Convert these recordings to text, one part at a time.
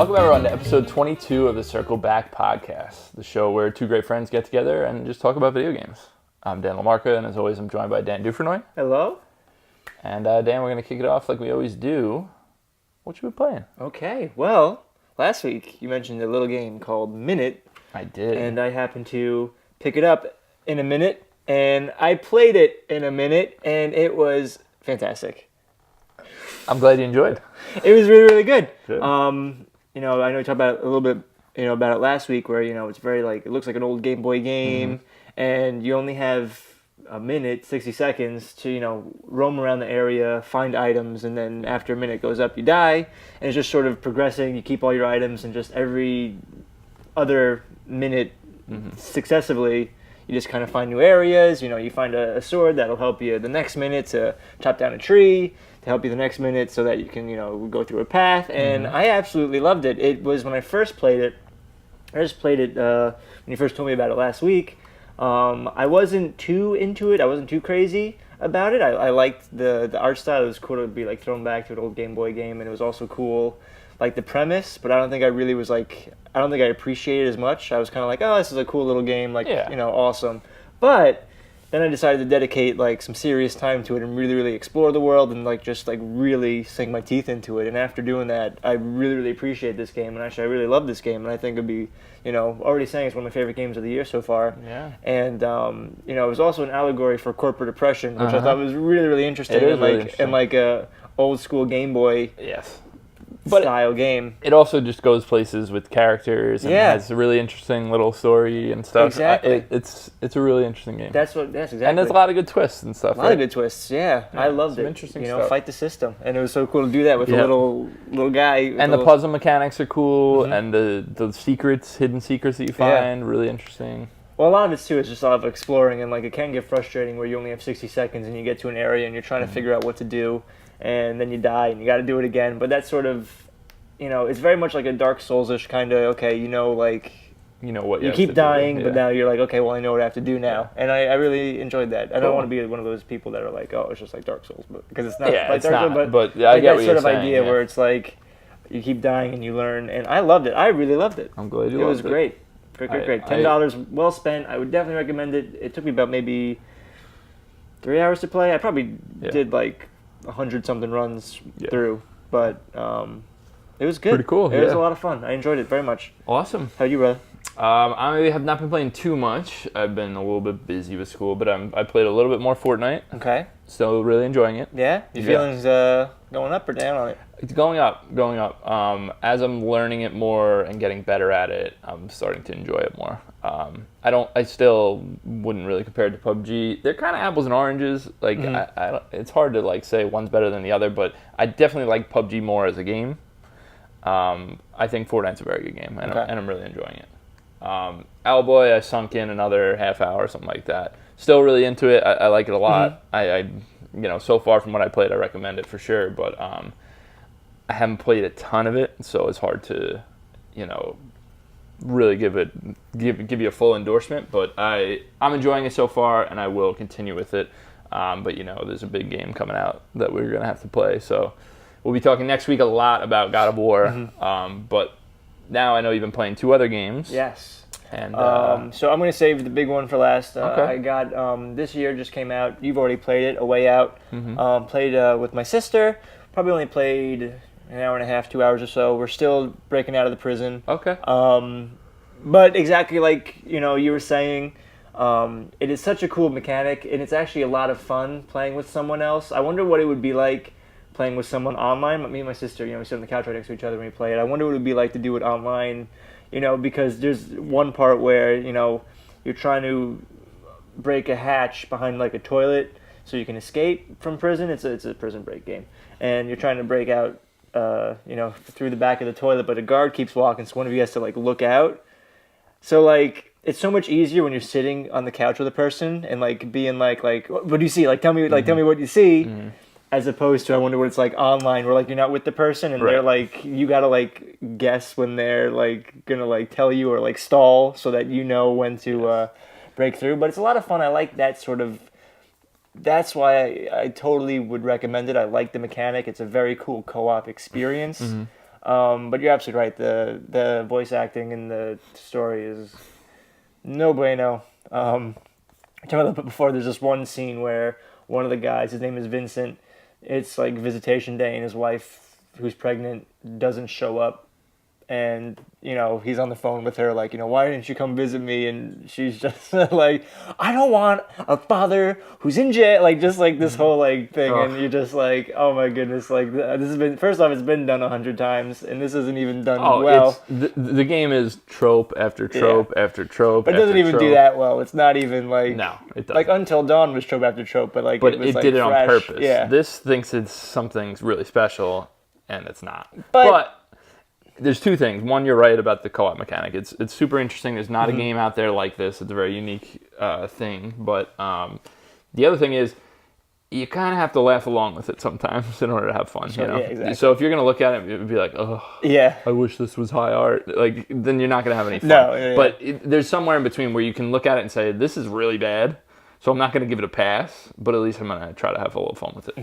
Welcome everyone to episode 22 of the Circle Back podcast, the show where two great friends get together and just talk about video games. I'm Dan LaMarca, and as always, I'm joined by Dan Dufrenoy. Hello. And Dan, we're going to kick it off like we always do. What you been playing? Okay, well, last week you mentioned a little game called Minute. I did. And I happened to pick it up in a minute, and I played it in a minute, and it was fantastic. I'm glad you enjoyed. It was really, really good. Good. I know we talked about it a little bit, about it last week, where it's very it looks like an old Game Boy game, and you only have a minute, 60 seconds to roam around the area, find items, and then after a minute it goes up, you die, and it's just sort of progressing. You keep all your items, and just every other minute successively, you just kind of find new areas. You find a sword that'll help you the next minute to chop down a tree, to help you the next minute so that you can, go through a path. And I absolutely loved it. It was when I first played it. When you first told me about it last week. I wasn't too into it. I wasn't too crazy about it. I liked the art style. It was cool to be thrown back to an old Game Boy game, and it was also cool, the premise. But I don't think I really was I don't think I appreciated it as much. I was kind of oh, this is a cool little game, awesome. But then I decided to dedicate some serious time to it and really, really explore the world and really sink my teeth into it. And after doing that, I really, really appreciate this game. And actually, I really love this game. And I think it'd be, already saying it's one of my favorite games of the year so far. Yeah. And it was also an allegory for corporate oppression, which I thought was really, really interesting. It is really interesting. And a old school Game Boy. Yes. Style game. It also just goes places with characters and has a really interesting little story and stuff. Exactly. It's a really interesting game. That's exactly. And there's a lot of good twists and stuff. A lot of good twists, yeah. I loved it. Interesting stuff. Fight the system. And it was so cool to do that with a little guy. And the puzzle mechanics are cool, and the hidden secrets that you find, really interesting. Well, a lot of it, too, is just a lot of exploring, and it can get frustrating where you only have 60 seconds and you get to an area and you're trying to figure out what to do, and then you die and you got to do it again. But that's sort of, it's very much like a Dark Souls-ish kind of, what you keep dying, but now you're okay, well, I know what I have to do now. And I really enjoyed that. I don't want to be one of those people that are oh, it's just like Dark Souls, because it's not like Dark Souls, but I get that what sort of saying, idea where it's you keep dying and you learn. And I loved it. I really loved it. I'm glad you loved it. It was great. Great. $10 well spent. I would definitely recommend it. It took me about maybe 3 hours to play. I probably did 100-something runs through, but it was good. Pretty cool. It was a lot of fun. I enjoyed it very much. Awesome. How'd you, brother? I have not been playing too much. I've been a little bit busy with school, but I played a little bit more Fortnite. Okay. Still really enjoying it. Yeah? Your feelings going up or down on it? It's going up. As I'm learning it more and getting better at it, I'm starting to enjoy it more. I still wouldn't really compare it to PUBG. They're kind of apples and oranges. It's hard to say one's better than the other, but I definitely like PUBG more as a game. I think Fortnite's a very good game, and I'm really enjoying it. Owlboy, I sunk in another half hour, something like that. Still really into it. I like it a lot. I so far from what I played, I recommend it for sure. But I haven't played a ton of it, so it's hard to, really give you a full endorsement. But I'm enjoying it so far, and I will continue with it. But there's a big game coming out that we're gonna have to play. So we'll be talking next week a lot about God of War. But now I know you've been playing 2 other games. Yes. And so I'm going to save the big one for last. Okay. I got, this year just came out. You've already played it, A Way Out. Played with my sister. Probably only played an hour and a half, 2 hours or so. We're still breaking out of the prison. Okay. But exactly like, you were saying, it is such a cool mechanic, and it's actually a lot of fun playing with someone else. I wonder what it would be like playing with someone online. Me and my sister, we sit on the couch right next to each other when we play it. I wonder what it would be like to do it online, because there's one part where, you're trying to break a hatch behind a toilet so you can escape from prison. It's a prison break game. And you're trying to break out, through the back of the toilet, but a guard keeps walking, so one of you has to look out. So it's so much easier when you're sitting on the couch with a person and being what do you see? Tell me what you see. As opposed to, I wonder what it's like online, where you're not with the person and they're you gotta guess when they're gonna tell you or stall so that you know when to break through. But it's a lot of fun. I like that sort of. That's why I totally would recommend it. I like the mechanic. It's a very cool co-op experience. But you're absolutely right. The voice acting in the story is no bueno. I talked about before. There's this one scene where one of the guys, his name is Vincent. It's like visitation day, and his wife, who's pregnant, doesn't show up. And, he's on the phone with her, like, why didn't you come visit me? And she's just like, I don't want a father who's in jail. Like, just like this whole, like, thing. And you're just like, oh my goodness. Like, this has been, first off, it's been done 100 times. And this isn't even done well. The game is trope after trope after trope. But it doesn't even do that well. It's not even like. No, it doesn't. Like, Until Dawn was trope after trope. But, like, but it was, did it on fresh. purpose. Yeah. This thinks it's something really special, and it's not. But there's two things. One, you're right about the co-op mechanic. It's super interesting. There's not a game out there like this. It's a very unique thing. But the other thing is, you kind of have to laugh along with it sometimes in order to have fun. Sure, you know? Yeah, exactly. So if you're gonna look at it, it would be like, oh, yeah, I wish this was high art. Like, then you're not gonna have any fun. No, yeah. But there's somewhere in between where you can look at it and say, this is really bad. So I'm not gonna give it a pass, but at least I'm gonna try to have a little fun with it.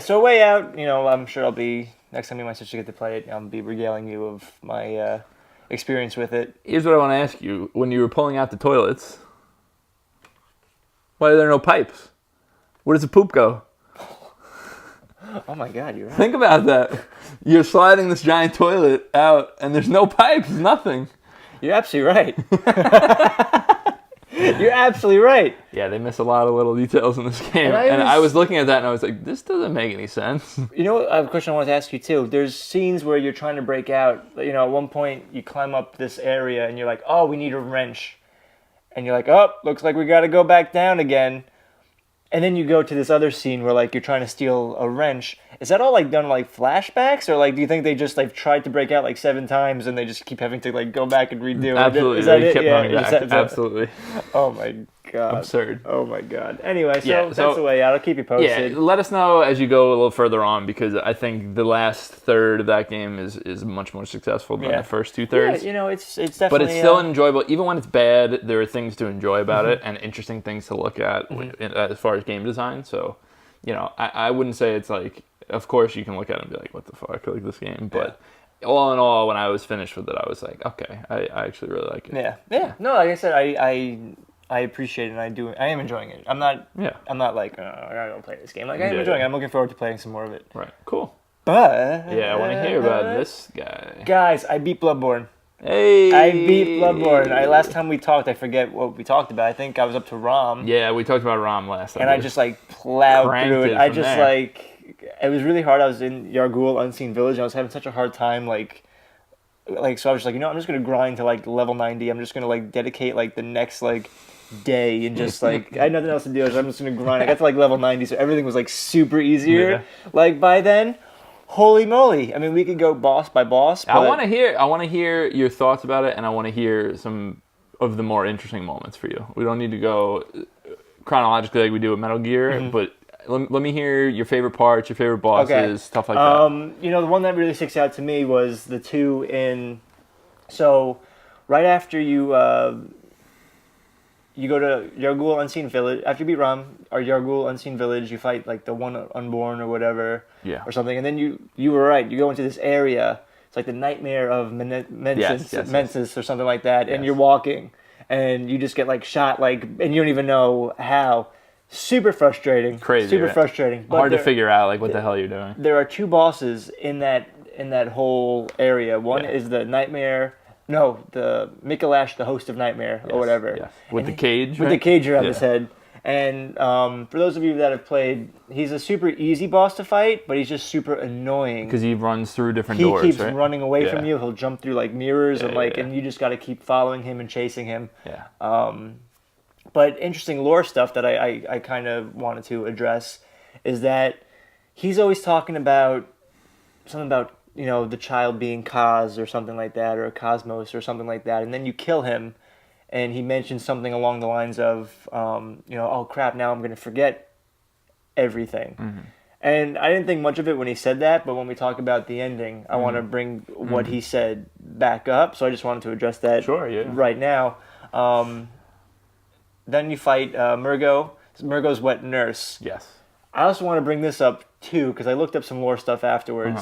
So way out. I'm sure I'll be. Next time you might get to play it, I'll be regaling you of my experience with it. Here's what I want to ask you. When you were pulling out the toilets, why are there no pipes? Where does the poop go? Oh my God, you're right. Think about that. You're sliding this giant toilet out, and there's no pipes, nothing. You're absolutely right. You're absolutely right. Yeah, they miss a lot of little details in this game. And I was looking at that and I was like, this doesn't make any sense. I have a question I wanted to ask you too. There's scenes where you're trying to break out. At one point you climb up this area and you're like, oh, we need a wrench. And you're like, oh, looks like we got to go back down again. And then you go to this other scene where like you're trying to steal a wrench. Is that all like done like flashbacks, or like do you think they just like tried to break out like 7 times and they just keep having to like go back and redo it? Absolutely, is that they it? kept going back. Absolutely. Oh my God. Absurd. Oh my God. Anyway, so that's the way out. I'll keep you posted. Yeah, let us know as you go a little further on, because I think the last third of that game is much more successful than the first 2/3. Yeah, it's definitely. But it's still enjoyable. Even when it's bad, there are things to enjoy about it and interesting things to look at as far as game design. So, I wouldn't say it's like, of course you can look at it and be like, what the fuck, like this game. But all in all, when I was finished with it, I was like, okay, I actually really like it. Yeah. No, like I said, I appreciate it, and I am enjoying it. I'm not like, I don't play this game. Like, I am enjoying it. I'm looking forward to playing some more of it. Right, cool. But yeah, I want to hear about this guy. Guys, I beat Bloodborne. Hey! I beat Bloodborne. Last time we talked, I forget what we talked about. I think I was up to Rom. Yeah, we talked about Rom last time. And I just like plowed through it. I just there. it was really hard. I was in Yargul Unseen Village, and I was having such a hard time so I was just like, I'm just gonna grind to like level 90. I'm just gonna like dedicate like the next like day and just like I had nothing else to do. So I'm just gonna grind. I got to like level 90, so everything was like super easier. Yeah. Like by then, holy moly! I mean, we could go boss by boss. But I want to hear your thoughts about it, and I want to hear some of the more interesting moments for you. We don't need to go chronologically like we do with Metal Gear, but let me hear your favorite parts, your favorite bosses, stuff like that. The one that really sticks out to me was the two in. So, right after you go to Yargul Unseen Village, after you beat Ram, or Yargul Unseen Village, you fight like the one Unborn or whatever, or something, and then you were right. You go into this area. It's like the Nightmare of Mensis or something like that, and you're walking, and you just get like shot and you don't even know how. Super frustrating. Crazy. Super right? frustrating. Hard to figure out like what the hell you're doing. There are 2 bosses in that whole area. One is the Nightmare. No, the Mikolash, the host of Nightmare, or whatever. Yes. With the cage. With the cage around his head. And for those of you that have played, he's a super easy boss to fight, but he's just super annoying. Because he runs through different doors, He keeps right? running away from you. He'll jump through like mirrors and you just got to keep following him and chasing him. Yeah. But interesting lore stuff that I kind of wanted to address is that he's always talking about something about, the child being Kaz or something like that, or Cosmos or something like that. And then you kill him, and he mentions something along the lines of, oh crap, now I'm going to forget everything. Mm-hmm. And I didn't think much of it when he said that, but when we talk about the ending, I want to bring what he said back up. So I just wanted to address that right now. Then you fight Murgo. Murgo's wet nurse. Yes. I also want to bring this up, too, because I looked up some lore stuff afterwards.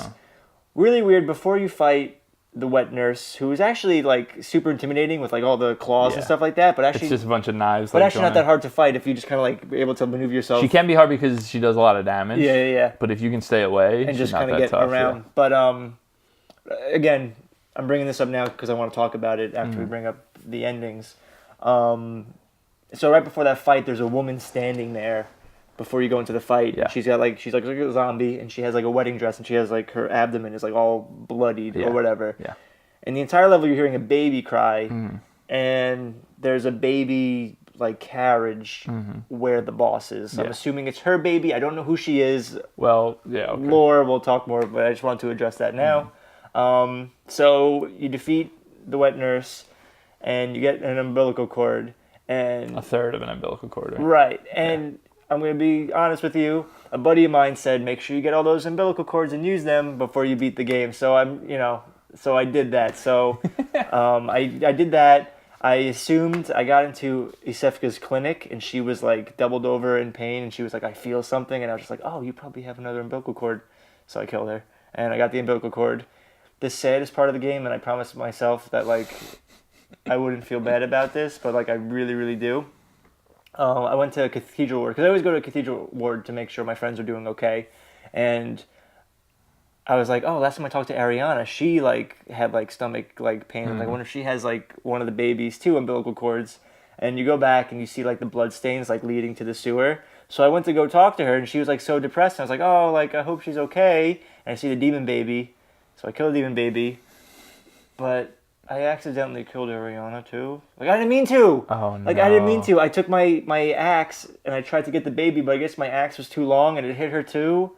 really weird. Before you fight the wet nurse, who is actually like super intimidating with like all the claws and Yeah. stuff like that, but It's actually, just a bunch of knives. but like, actually not going that in. hard to fight if you just kind of like be able to maneuver yourself. She can be hard because she does a lot of damage. Yeah, yeah, yeah. But if you can stay away, And she's just not kind of that get tough, around. yeah. But again, I'm bringing this up now because I want to talk about it after we bring up the endings. So right before that fight, there's a woman standing there before you go into the fight. Yeah. She's like a zombie, and she has like a wedding dress, and she has like her abdomen is like all bloodied Yeah. or whatever. Yeah. And the entire level, you're hearing a baby cry, and there's a baby like carriage where the boss is. I'm Yeah. assuming it's her baby. I don't know who she is. Well, yeah. Okay. Lore, we'll talk more, but I just want to address that now. So you defeat the wet nurse, and you get an umbilical cord, and A third of an umbilical cord. Right? right. And I'm going to be honest with you. A buddy of mine said, make sure you get all those umbilical cords and use them before you beat the game. So so I did that. So I did that. I assumed I got into Isefka's clinic, and she was like doubled over in pain, and she was like, I feel something, and I was just like, oh, you probably have another umbilical cord. So I killed her, and I got the umbilical cord. The saddest part of the game, and I promised myself that like I wouldn't feel bad about this, but like I really, really do. I went to a cathedral ward, because I always go to a cathedral ward to make sure my friends are doing okay, and I was like, oh, last time I talked to Ariana, she like had like stomach like pain. I was like, I wonder if she has like one of the baby's 2 umbilical cords. And you go back and you see like the blood stains like leading to the sewer. So I went to go talk to her, and she was like so depressed. And I was like, oh, like I hope she's okay. And I see the demon baby, so I killed the demon baby, but I accidentally killed Ariana too. Like I didn't mean to. Oh no. Like I didn't mean to. I took my axe and I tried to get the baby, but I guess my axe was too long and it hit her too.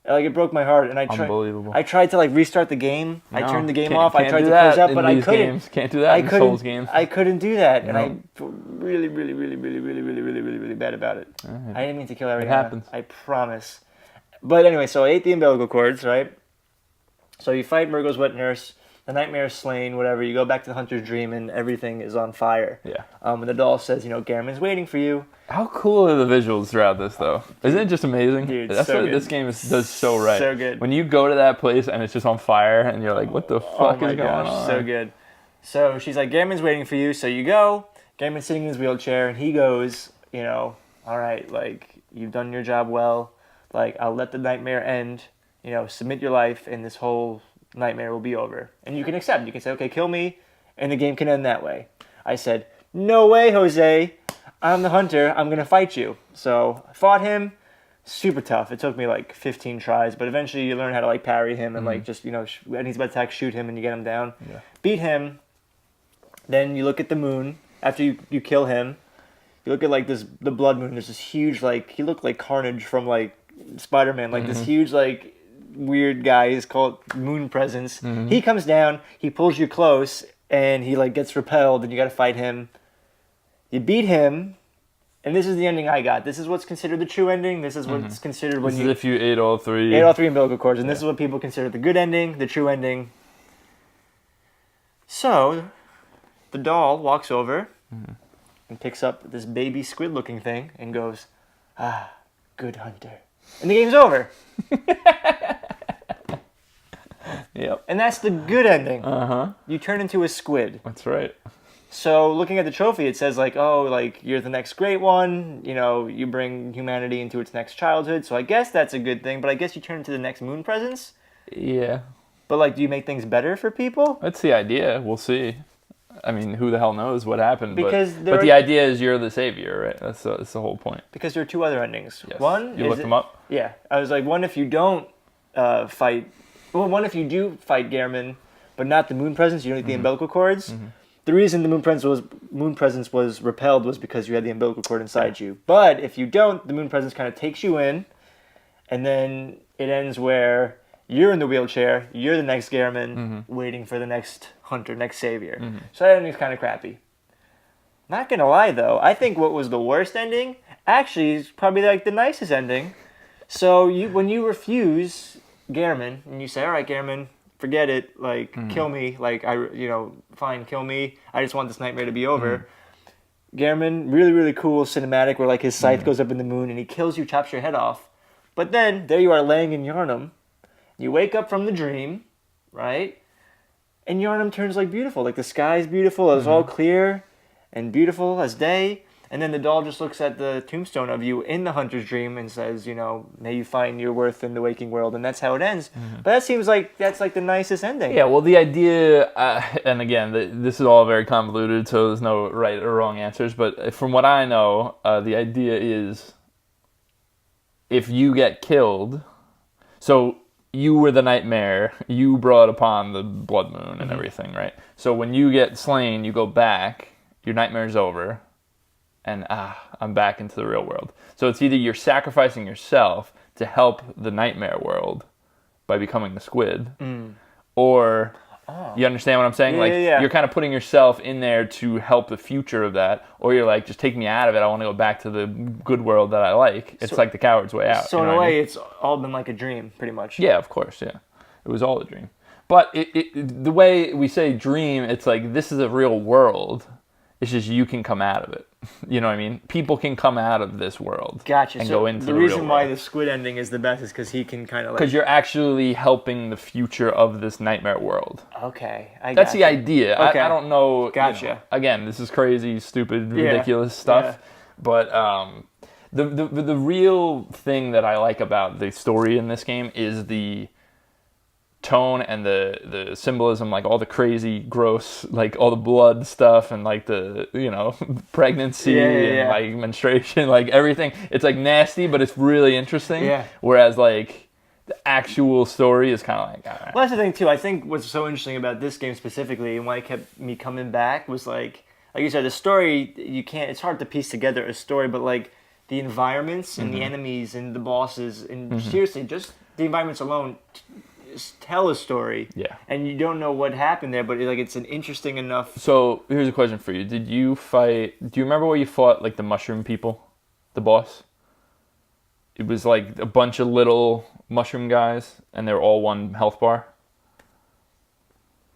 Like it broke my heart, and Unbelievable. I tried to like restart the game. I No, turned the game can't- off. I can't tried do to that close up, in but I these couldn't. games. Can't do that in Souls games. I couldn't do that, and No. I feel really, really, really, really, really, really, really, really, really bad about it. Alright. I didn't mean to kill Ariana. happens. I promise. But anyway, so I ate the umbilical cords, right? So you fight Murgo's wet nurse. The nightmare is slain, whatever. You go back to the hunter's dream, and everything is on fire. Yeah. And the doll says, Garamond's waiting for you. How cool are the visuals throughout this, though? Isn't it just amazing? Dude, That's so what good. this game does so right. So good. When you go to that place and it's just on fire, and you're like, what the fuck is going on? So good. So she's like, Garamond's waiting for you. So you go. Garamond's sitting in his wheelchair, and he goes, all right, like, you've done your job well. Like, I'll let the nightmare end. Submit your life, and this whole nightmare will be over. And you can accept. You can say, okay, kill me, and the game can end that way. I said, no way, Jose. I'm the hunter. I'm going to fight you. So I fought him. Super tough. It took me like 15 tries, but eventually you learn how to like parry him and like just, when he's about to attack, shoot him and you get him down. Yeah. Beat him. Then you look at the moon. After you kill him, you look at like the blood moon. There's this huge like, he looked like Carnage from like Spider-Man, like this huge like weird guy. He's called Moon Presence. He comes down, he pulls you close, and he like gets repelled, and you got to fight him. You beat him, and this is the ending I got. This is what's considered the true ending. This is what's considered when This you is if you ate all 3. ate all 3 umbilical cords, and this is what people consider the good ending, the true ending. So, the doll walks over and picks up this baby squid-looking thing and goes, "Ah, good hunter," and the game's over. Yep. And that's the good ending. Uh-huh. You turn into a squid. That's right. So looking at the trophy, it says like, oh, like you're the next great one. You bring humanity into its next childhood. So I guess that's a good thing. But I guess you turn into the next moon presence. Yeah. But like, do you make things better for people? That's the idea. We'll see. I mean, who the hell knows what happened? Because but the idea is you're the savior, right? That's the whole point. Because there are 2 other endings. Yes. One, You looked them up? Yeah, I was like, one if you don't fight. Well, one if you do fight Garamond, but not the moon presence. You don't need the umbilical cords. The reason the moon presence was repelled was because you had the umbilical cord inside you. But if you don't, the moon presence kind of takes you in, and then it ends where you're in the wheelchair, you're the next Garamond, waiting for the next hunter, next savior. So that ending's kind of crappy. Not gonna lie though, I think what was the worst ending actually is probably like the nicest ending. So when you refuse Garamond and you say, all right, Garamond, forget it, like kill me, like fine, kill me. I just want this nightmare to be over. Garamond, really, really cool cinematic where like his scythe goes up in the moon and he kills you, chops your head off. But then there you are laying in Yharnam, You wake up from the dream, right? And Yharnam turns like beautiful. Like the sky's beautiful. It's all clear and beautiful as day. And then the doll just looks at the tombstone of you in the hunter's dream and says, may you find your worth in the waking world. And that's how it ends. But that seems like that's like the nicest ending. Yeah, well, the idea, and again, this is all very convoluted, so there's no right or wrong answers. But from what I know, the idea is if you get killed, so you were the nightmare, you brought upon the blood moon and everything, right? So when you get slain, you go back, your nightmare's over, and I'm back into the real world. So it's either you're sacrificing yourself to help the nightmare world by becoming the squid, or you understand what I'm saying? You're kind of putting yourself in there to help the future of that, or you're like, just take me out of it. I want to go back to the good world that I like. It's like the coward's way out. So in a way, it's all been like a dream, pretty much. Yeah, of course, yeah. It was all a dream. But the way we say dream, it's like this is a real world. It's just you can come out of it. You know what I mean? People can come out of this world. Gotcha. And so go into the the real reason why world. the squid ending is the best is because he can kind of like... Because you're actually helping the future of this nightmare world. Okay, That's the idea. Okay. I don't know. Gotcha. Again, this is crazy, stupid, ridiculous stuff. Yeah. But the real thing that I like about the story in this game is the tone and the symbolism, like all the crazy, gross, like all the blood stuff and like the pregnancy and like menstruation, like everything. It's like nasty, but it's really interesting. Yeah. Whereas like the actual story is kind of like, all right. Well, that's the thing too. I think what's so interesting about this game specifically, and why it kept me coming back, was like you said, the story. It's hard to piece together a story, but like the environments and the enemies and the bosses and seriously, just the environments alone tell a story. Yeah. And you don't know what happened there, but it's an interesting enough... So, here's a question for you. Do you remember where you fought, like, the mushroom people? The boss? It was, like, a bunch of little mushroom guys, and they're all one health bar?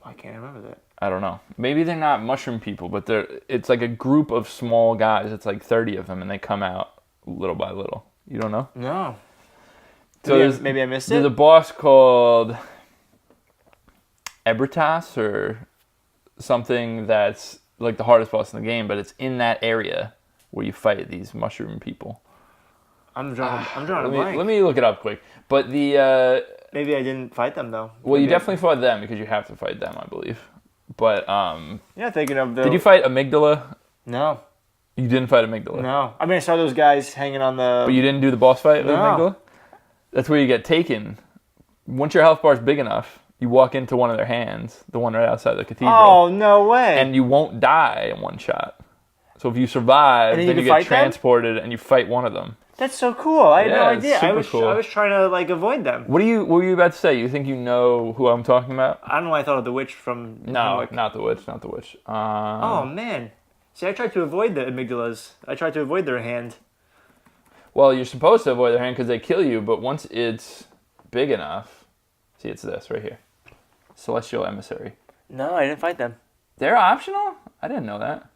I can't remember that. I don't know. Maybe they're not mushroom people, but it's like a group of small guys. It's like 30 of them, and they come out little by little. You don't know? No. So maybe I missed it? There's a boss called Ebritas or something that's like the hardest boss in the game, but it's in that area where you fight these mushroom people. I'm drawing a blank. Let me look it up quick. But the... maybe I didn't fight them, though. Well, you definitely fought them because you have to fight them, I believe. But, yeah, thinking of the... Did you fight Amygdala? No. You didn't fight Amygdala? No. I mean, I saw those guys hanging on the... But you didn't do the boss fight with No. Amygdala? That's where you get taken. Once your health bar is big enough, you walk into one of their hands, the one right outside the cathedral. Oh, no way. And you won't die in one shot. So if you survive, then you get transported and you fight one of them. That's so cool. I had no idea. Super cool. I was trying to like avoid them. What were you about to say? You think you know who I'm talking about? I don't know why I thought of the witch from... No, not the witch. Oh, man. See, I tried to avoid the amygdalas. I tried to avoid their hand. Well, you're supposed to avoid their hand because they kill you, but once it's big enough... See, it's this right here. Celestial Emissary. No, I didn't fight them. They're optional? I didn't know that.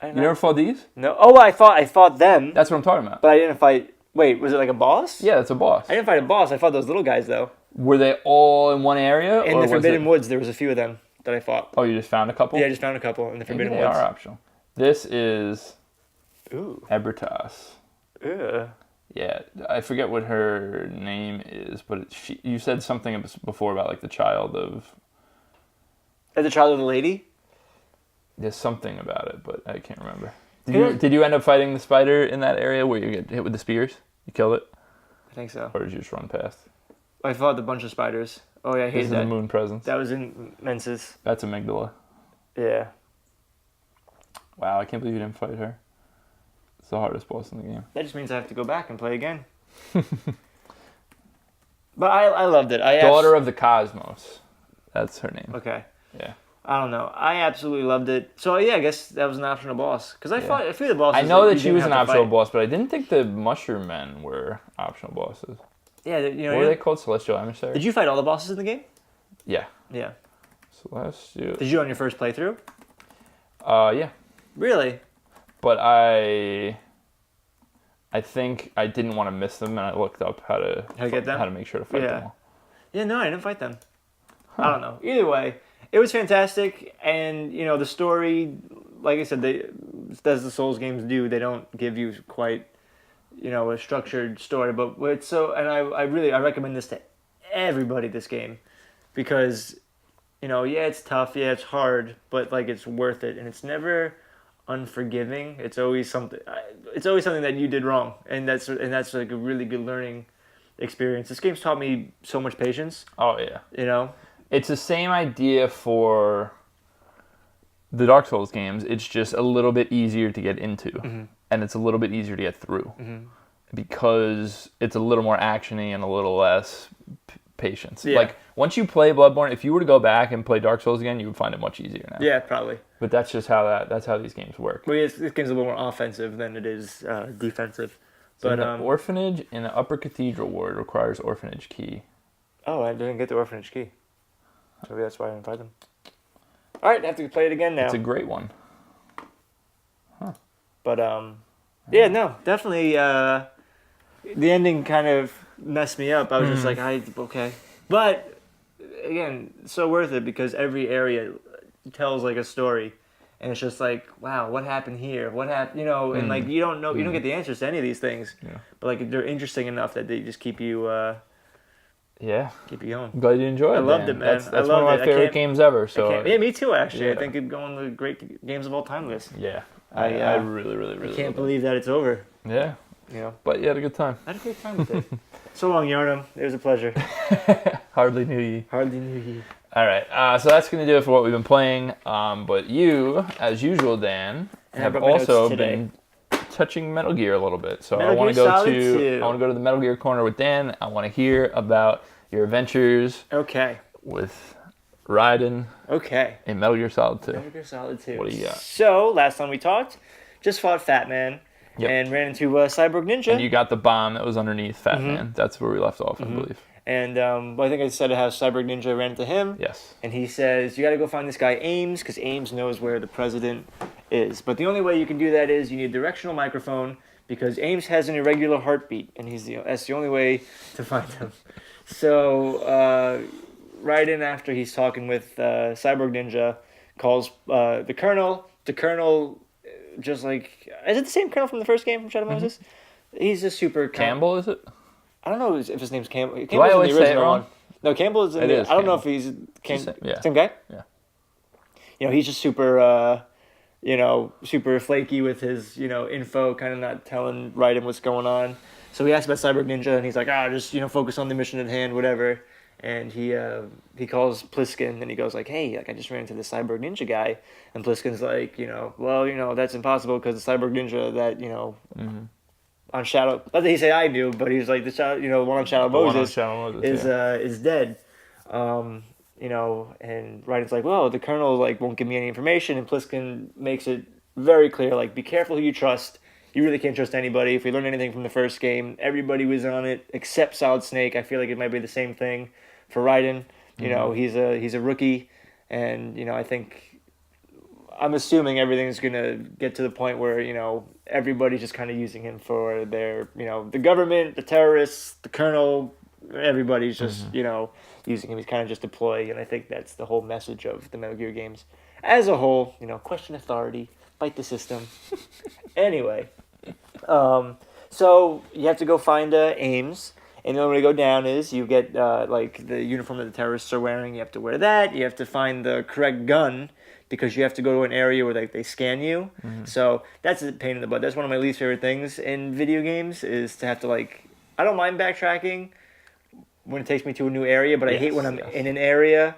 You never fought these? No. Oh, I fought them. That's what I'm talking about. But I didn't fight... Wait, was it like a boss? Yeah, it's a boss. I didn't fight a boss. I fought those little guys, though. Were they all in one area? In the Forbidden Woods, there was a few of them that I fought. Oh, you just found a couple? Yeah, I just found a couple in the Forbidden Maybe Woods. They are optional. This is... Ooh. Ebritas. Ugh. Yeah, I forget what her name is, but you said something before about like the child of... The child of the lady? There's something about it, but I can't remember. Did you end up fighting the spider in that area where you get hit with the spears? You killed it? I think so. Or did you just run past? I fought a bunch of spiders. Oh, yeah, I hated This is that. the moon presence. That was in Menses. That's Amygdala. Yeah. Wow, I can't believe you didn't fight her. It's the hardest boss in the game. That just means I have to go back and play again. But I loved it. Daughter of the Cosmos. That's her name. Okay. Yeah. I don't know. I absolutely loved it. So yeah, I guess that was an optional boss. Because I fought a few of the bosses. I know that you she didn't was have an to optional fight. boss, but I didn't think the Mushroom Men were optional bosses. Yeah, What were they called? Celestial Emissary? Did you fight all the bosses in the game? Yeah. Yeah. Celestial. Did you on your first playthrough? Yeah. Really? But I think I didn't want to miss them, and I looked up how to get them? how to make sure to fight them all. Yeah, no, I didn't fight them. I don't know. Either way, it was fantastic, and the story, like I said, they as the Souls games do, they don't give you quite a structured story, but it's and I recommend this to everybody. This game, because yeah, it's tough, yeah, it's hard, but like it's worth it, and it's never unforgiving. It's always something. It's always something that you did wrong, and that's like a really good learning experience. This game's taught me so much patience. Oh yeah. It's the same idea for the Dark Souls games. It's just a little bit easier to get into, and it's a little bit easier to get through, because it's a little more actiony and a little less patience. Yeah. Like once you play Bloodborne, if you were to go back and play Dark Souls again, you would find it much easier now. Yeah, probably. But that's just how these games work. Well, this game's a little more offensive than it is defensive. So But the orphanage in the Upper Cathedral Ward requires orphanage key. Oh, I didn't get the orphanage key. Maybe that's why I didn't find them. All right, I have to play it again now. It's a great one. But yeah, no, definitely. The ending kind of messed me up. I was just like, okay, but again, so worth it because every area tells like a story, and it's just like, wow, what happened here? What happened? And like you don't know, you don't get the answers to any of these things. Yeah. But like they're interesting enough that they just keep you. Keep you going. I'm glad you enjoyed it. I loved it, man. That's one of my favorite games ever. So yeah, me too. Actually, Yeah. I think it'd go on the great games of all time list. Yeah, I really I can't believe that it's over. Yeah, but you had a good time. I had a great time with it. So long, Yarnum. It was a pleasure. Hardly knew ye. Hardly knew ye. All right, so that's going to do it for what we've been playing. But you, as usual, Dan, have also been touching Metal Gear a little bit. So I want to go to the Metal Gear corner with Dan. I want to hear about your adventures. Okay. With Raiden. Okay. In Metal Gear Solid 2. Metal Gear Solid 2. What do you got? So last time we talked, just fought Fat Man. Yep. And ran into Cyborg Ninja. And you got the bomb that was underneath Fat Man. That's where we left off, I believe. And I think I said how Cyborg Ninja ran into him. Yes. And he says, you got to go find this guy Ames, because Ames knows where the president is. But the only way you can do that is you need a directional microphone, because Ames has an irregular heartbeat, and that's the only way to find him. So Raiden, after he's talking with Cyborg Ninja, calls the Colonel. The Colonel... just like, is it the same Colonel from the first game from Shadow Moses? He's a super Campbell, is it? I don't know if his name's Campbell. Do I always say it wrong? One. No, Campbell is in the... I don't know if he's same guy. Yeah. He's just super, super flaky with his, info, kind of not telling Raiden what's going on. So he asks about Cyborg Ninja, and he's like, just focus on the mission at hand, whatever. And he calls Pliskin, and he goes like, hey, like I just ran into the Cyborg Ninja guy. And Pliskin's like, well, that's impossible because the Cyborg Ninja that, on Shadow, not that he say I knew, but he's like, the one on Shadow Moses is dead. And Raiden's like, well, the Colonel like won't give me any information. And Pliskin makes it very clear, like, be careful who you trust. You really can't trust anybody. If we learn anything from the first game, everybody was on it except Solid Snake. I feel like it might be the same thing for Raiden. He's a rookie, and I'm assuming everything's gonna get to the point where everybody's just kind of using him for their the government, the terrorists, the Colonel, everybody's just using him. He's kind of just a ploy, and I think that's the whole message of the Metal Gear games as a whole. Question authority, fight the system. Anyway. So you have to go find Ames, and the only way to go down is you get like the uniform that the terrorists are wearing. You have to wear that. You have to find the correct gun because you have to go to an area where they scan you. So that's a pain in the butt. That's one of my least favorite things in video games is to have to I don't mind backtracking when it takes me to a new area, but I hate when I'm in an area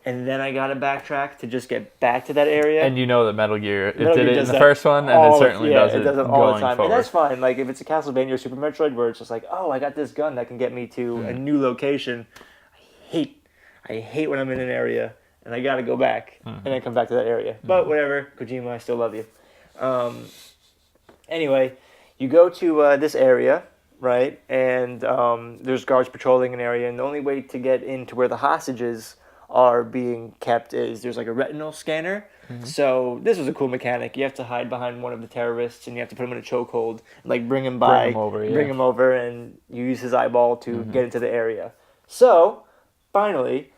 and then I gotta backtrack to just get back to that area. And that Metal Gear, it did it in the first one, and it certainly does it all the time. Forward. And that's fine. Like if it's a Castlevania or Super Metroid, where it's just like, oh, I got this gun that can get me to a new location. I hate when I'm in an area and I gotta go back and then come back to that area. But whatever, Kojima, I still love you. Anyway, you go to this area, right? And there's guards patrolling an area, and the only way to get into where the hostages are being kept is there's like a retinal scanner. So this was a cool mechanic. You have to hide behind one of the terrorists and you have to put him in a chokehold and bring him over, and you use his eyeball to get into the area. So finally,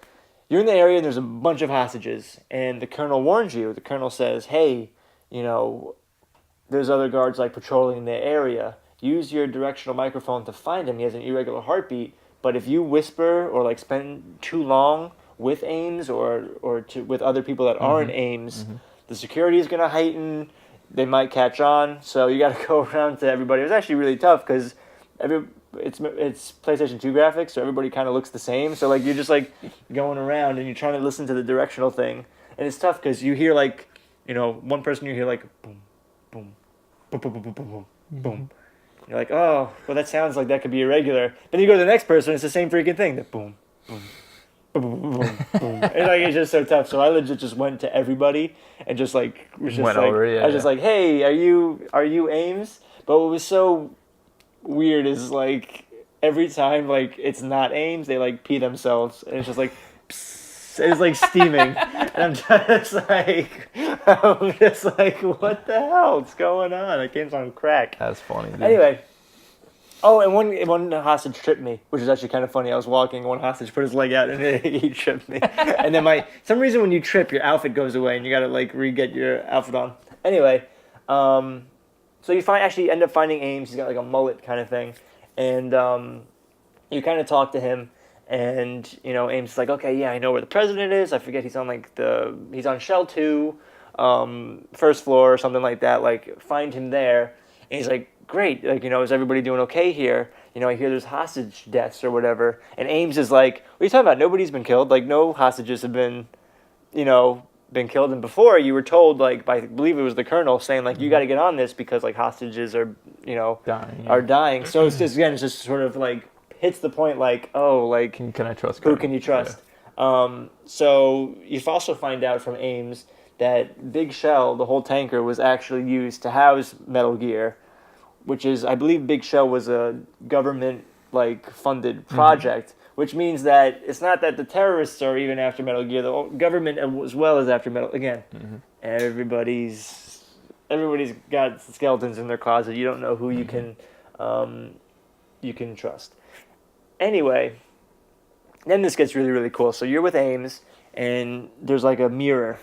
you're in the area and there's a bunch of hostages, and the colonel warns you. The colonel says, hey, there's other guards like patrolling the area. Use your directional microphone to find him. He has an irregular heartbeat, but if you whisper or like spend too long with Ames or with other people that aren't Ames, the security is going to heighten. They might catch on, so you got to go around to everybody. It was actually really tough because it's PlayStation 2 graphics, so everybody kind of looks the same. So like you're just like going around and you're trying to listen to the directional thing, and it's tough because you hear like, one person you hear like boom, boom, boom, boom, boom, boom, boom, boom. You're like, oh, well that sounds like that could be irregular. Then you go to the next person, it's the same freaking thing. The boom, boom. Boom, boom, boom, boom. And like it's just so tough. So I legit just went to everybody and just like was just went like over, yeah, I was just like, hey, are you Ames? But what was so weird is like every time like it's not Ames, they like pee themselves and it's just like psst, it's like steaming. And I'm just like what the hell is going on? It came on crack. That's funny, dude. Anyway. Oh, and one hostage tripped me, which is actually kind of funny. I was walking, one hostage put his leg out, and he tripped me. And then some reason when you trip, your outfit goes away, and you gotta like re-get your outfit on. Anyway, so you actually end up finding Ames. He's got like a mullet kind of thing, and you kind of talk to him, and Ames is like, okay, yeah, I know where the president is. I forget he's on Shell 2, first floor or something like that. Like find him there, and he's like, great, like, is everybody doing okay here? I hear there's hostage deaths or whatever. And Ames is like, what are you talking about? Nobody's been killed. Like, no hostages have been killed. And before, you were told, like, I believe it was the colonel saying, like, you got to get on this because, like, hostages are, dying. So it's just sort of, like, hits the point, like, oh, like, can I trust? Who can you trust? Yeah. So you also find out from Ames that Big Shell, the whole tanker, was actually used to house Metal Gear, which is, I believe Big Shell was a government, like, funded project, which means that it's not that the terrorists are even after Metal Gear, the government as well as after Metal, again, everybody's got skeletons in their closet. You don't know who you can trust. Anyway, then this gets really, really cool. So you're with Ames, and there's, like, a mirror,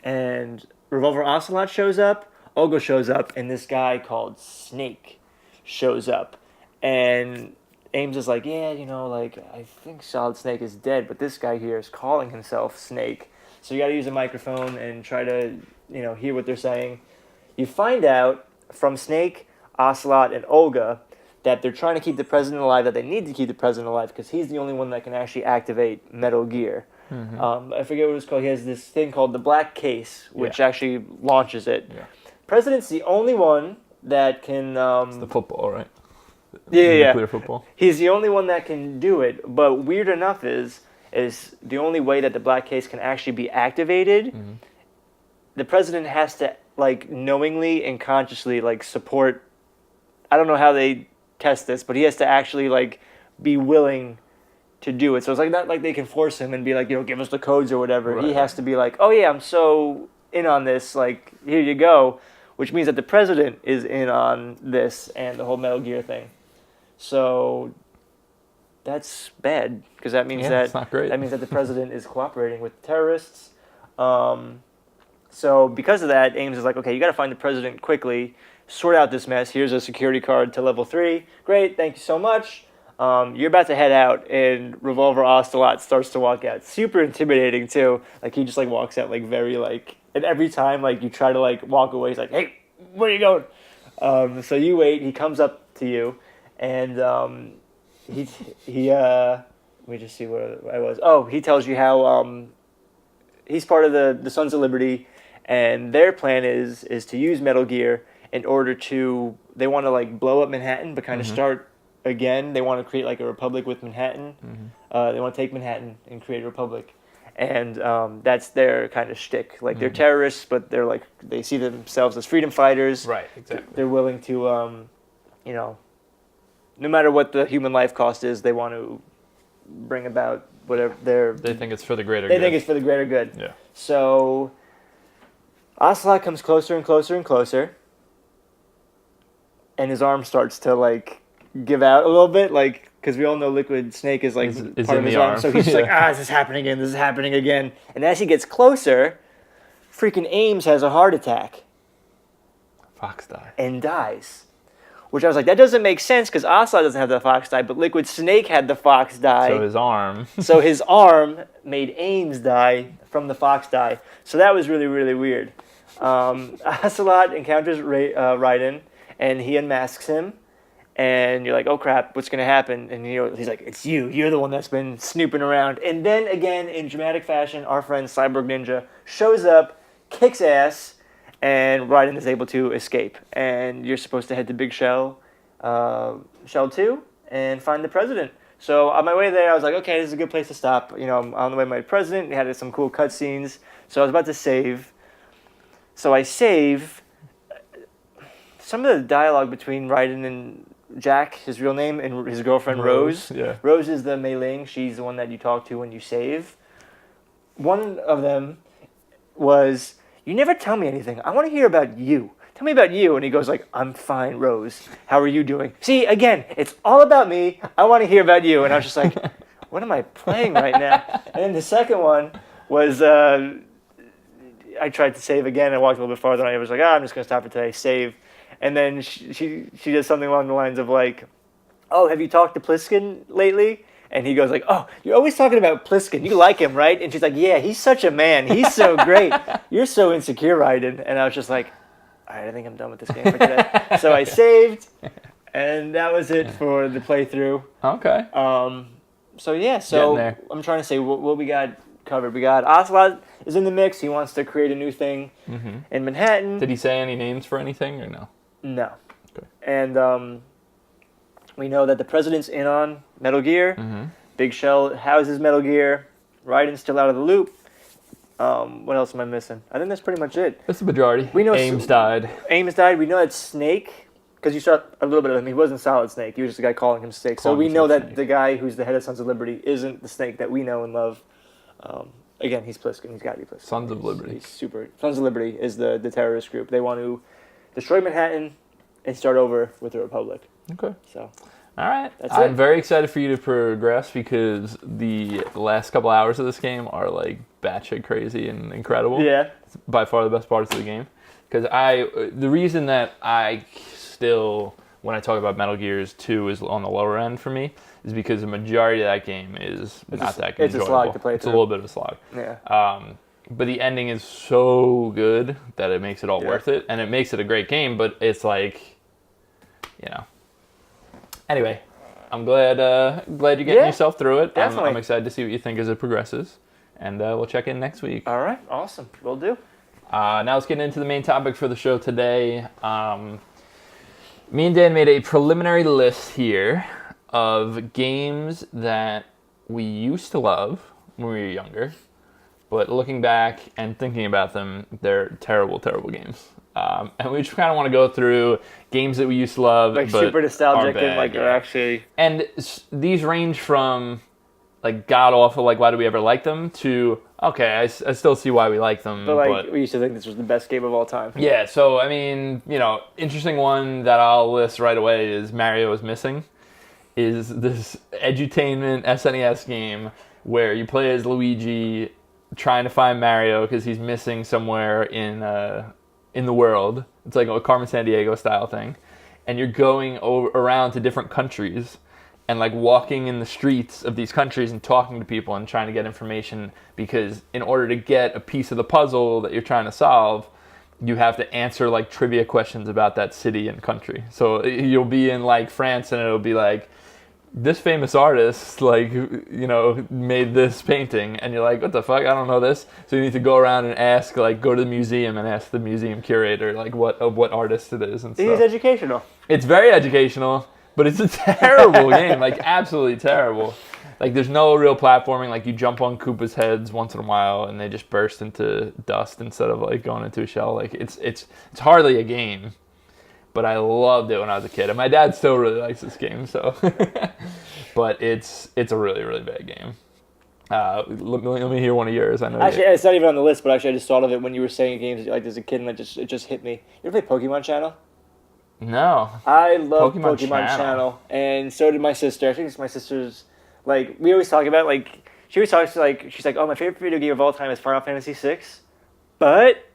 and Revolver Ocelot shows up, Olga shows up, and this guy called Snake shows up. And Ames is like, yeah, like, I think Solid Snake is dead, but this guy here is calling himself Snake. So you got to use a microphone and try to, hear what they're saying. You find out from Snake, Ocelot, and Olga that they're trying to keep the president alive, that they need to keep the president alive because he's the only one that can actually activate Metal Gear. I forget what it's called. He has this thing called the Black Case, which actually launches it. Yeah. President's the only one that can... it's the football, right? Nuclear football. He's the only one that can do it, but weird enough is the only way that the Black Case can actually be activated, the president has to, like, knowingly and consciously, like, support... I don't know how they test this, but he has to actually, like, be willing to do it. So it's like not like they can force him and be like, give us the codes or whatever. Right. He has to be like, oh yeah, I'm so in on this, like, here you go. Which means that the president is in on this and the whole Metal Gear thing. So that's bad because that means it's not great. That means that the president is cooperating with terrorists. So because of that, Ames is like, okay, you got to find the president quickly, sort out this mess. Here's a security card to level 3. Great, thank you so much. You're about to head out, and Revolver Ocelot starts to walk out. Super intimidating too. Like he just like walks out like very like. And every time, like, you try to, like, walk away, he's like, hey, where are you going? So you wait. He comes up to you, and let me just see where I was. Oh, he tells you how he's part of the Sons of Liberty, and their plan is to use Metal Gear in order to, they want to, like, blow up Manhattan, but kind of start again. They want to create, like, a republic with Manhattan. They want to take Manhattan and create a republic. And that's their kind of shtick. Like, they're terrorists, but they're like, they see themselves as freedom fighters. Right, exactly. They're willing to, no matter what the human life cost is, they want to bring about whatever they think it's for the greater good. They think it's for the greater good. Yeah. So, Ocelot comes closer and closer and closer. And his arm starts to, like, give out a little bit. Like, because we all know Liquid Snake is like Is part in of his the arm. arm. So he's just like, Yeah. this is happening again, this is happening again. And as he gets closer, freaking Ames has a heart attack Fox die. and dies. Which I was like, that doesn't make sense because Ocelot doesn't have the Fox die, but Liquid Snake had the Fox die. So his arm. So his arm made Ames die from the Fox die. So that was really, really weird. Ocelot encounters Raiden, and he unmasks him. And you're like, oh crap, what's going to happen? And he's like, it's you. You're the one that's been snooping around. And then again, in dramatic fashion, our friend Cyborg Ninja shows up, kicks ass, and Raiden is able to escape. And you're supposed to head to Big Shell 2, and find the president. So on my way there, I was like, okay, this is a good place to stop. I'm on the way to my president. We had some cool cutscenes. So I was about to save. So I save. Some of the dialogue between Raiden and Jack, his real name, and his girlfriend Rose. Yeah. Rose is the Mei Ling. She's the one that you talk to when you save. One of them was, you never tell me anything. I want to hear about you. Tell me about you. And he goes like, I'm fine, Rose. How are you doing? See, again, it's all about me. I want to hear about you. And I was just like, what am I playing right now? And then the second one was, I tried to save again. I walked a little bit farther. And I was like, I'm just going to stop for today. Save. And then she does something along the lines of like, oh, have you talked to Pliskin lately? And he goes like, oh, you're always talking about Pliskin. You like him, right? And she's like, yeah, he's such a man. He's so great. You're so insecure, Raiden. And I was just like, all right, I think I'm done with this game for today. So I saved, and that was it for the playthrough. Okay. So yeah, Getting there. I'm trying to say what we got covered. We got Ocelot is in the mix. He wants to create a new thing in Manhattan. Did he say any names for anything or no? No. Okay. And we know that the president's in on Metal Gear. Big Shell houses Metal Gear. Raiden's still out of the loop. What else am I missing? I think that's pretty much it. That's the majority. We know Ames died. Ames died. We know that Snake, because you saw a little bit of him. He wasn't Solid Snake. He was just a guy calling him Snake. So Calling we know himself that Snake. the guy who's the head of Sons of Liberty isn't the Snake that we know and love. Again, he's Pliskin. He's got to be Pliskin. Sons of Liberty. He's super. Sons of Liberty is the terrorist group. They want to destroy Manhattan and start over with the Republic. Okay. So. All right. That's I'm it. very excited for you to progress because the last couple hours of this game are like batshit crazy and incredible. Yeah. It's by far the best parts of the game. Because the reason that I still, when I talk about Metal Gears 2 is on the lower end for me, is because the majority of that game is not that good. It's a slog to play It's a through. little bit of a slog. Yeah. But the ending is so good that it makes it all worth it. And it makes it a great game, but it's like, Anyway, I'm glad you're getting yourself through it. Definitely. I'm excited to see what you think as it progresses. And we'll check in next week. All right. Awesome. Will do. Now let's get into the main topic for the show today. Me and Dan made a preliminary list here of games that we used to love when we were younger. But looking back and thinking about them, they're terrible, terrible games. And we just kind of want to go through games that we used to love, Like but super nostalgic are bad, and like are actually. And these range from like god awful, like why do we ever like them, to okay, I still see why we like them. But like we used to think this was the best game of all time. Yeah, so I mean, interesting one that I'll list right away is Mario is Missing. Is this edutainment SNES game where you play as Luigi trying to find Mario because he's missing somewhere in the world. It's like a Carmen Sandiego style thing, and you're going around to different countries and like walking in the streets of these countries and talking to people and trying to get information, because in order to get a piece of the puzzle that you're trying to solve, you have to answer like trivia questions about that city and country. So you'll be in like France and it'll be like, this famous artist, like, made this painting, and you're like, what the fuck? I don't know this. So you need to go around and ask, like, go to the museum and ask the museum curator, like, what artist it is and stuff. It is educational. It's very educational, but it's a terrible game, like, absolutely terrible. Like, there's no real platforming. Like, you jump on Koopa's heads once in a while, and they just burst into dust instead of, like, going into a shell. Like, it's hardly a game. But I loved it when I was a kid, and my dad still really likes this game. So, but it's a really, really bad game. Let me hear one of yours. I know. Actually, it's not even on the list, but actually I just thought of it when you were saying games that you liked as a kid, and it just hit me. You ever play Pokemon Channel? No. I love Pokemon Pokemon Channel. Channel, and so did my sister. I think it's my sister's. Like we always talk about, like she always talks like she's like, oh, my favorite video game of all time is Final Fantasy VI, but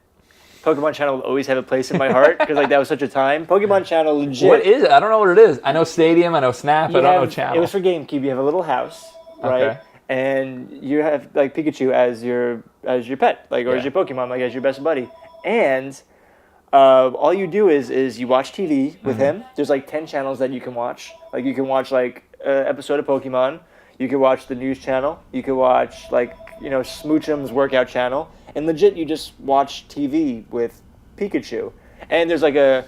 Pokemon Channel will always have a place in my heart because like that was such a time. Pokemon Channel, legit. What is it? I don't know what it is. I know Stadium. I know Snap. I don't know Channel. It was for GameCube. You have a little house, right? Okay. And you have like Pikachu as your pet, like, or as your Pokemon, like as your best buddy, and. All you do is you watch TV with him. There's like 10 channels that you can watch. Like you can watch like an episode of Pokemon. You can watch the news channel. You can watch like, you know, Smoochum's workout channel. And legit, you just watch TV with Pikachu. And there's like a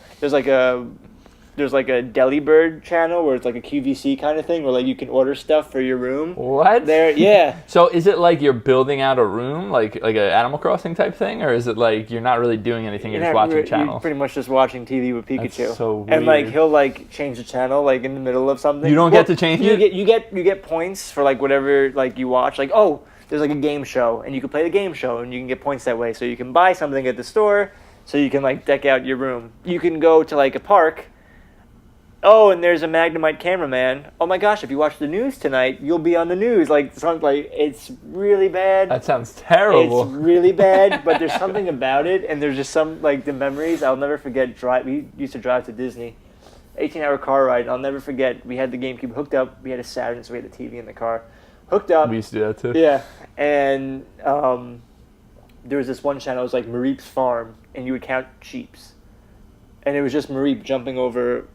Delibird channel where it's like a QVC kind of thing where like you can order stuff for your room. What? There, yeah. So is it like you're building out a room, like an Animal Crossing type thing, or is it like you're not really doing anything, you're just watching channels? You're pretty much just watching TV with Pikachu. That's so weird. And like he'll like change the channel like in the middle of something. You don't get to change it? You get points for like whatever like you watch. Like, oh, there's like a game show and you can play the game show and you can get points that way. So you can buy something at the store so you can like deck out your room. You can go to like a park. Oh, and there's a Magnemite cameraman. Oh my gosh, if you watch the news tonight, you'll be on the news. Like, something like it's really bad. That sounds terrible. It's really bad, but there's something about it, and there's just some, like, the memories. I'll never forget. We used to drive to Disney. 18-hour car ride. I'll never forget. We had the GameCube hooked up. We had a Saturn, so we had the TV in the car. Hooked up. We used to do that too. Yeah. And there was this one channel. It was like Mareep's Farm, and you would count sheeps. And it was just Mareep jumping over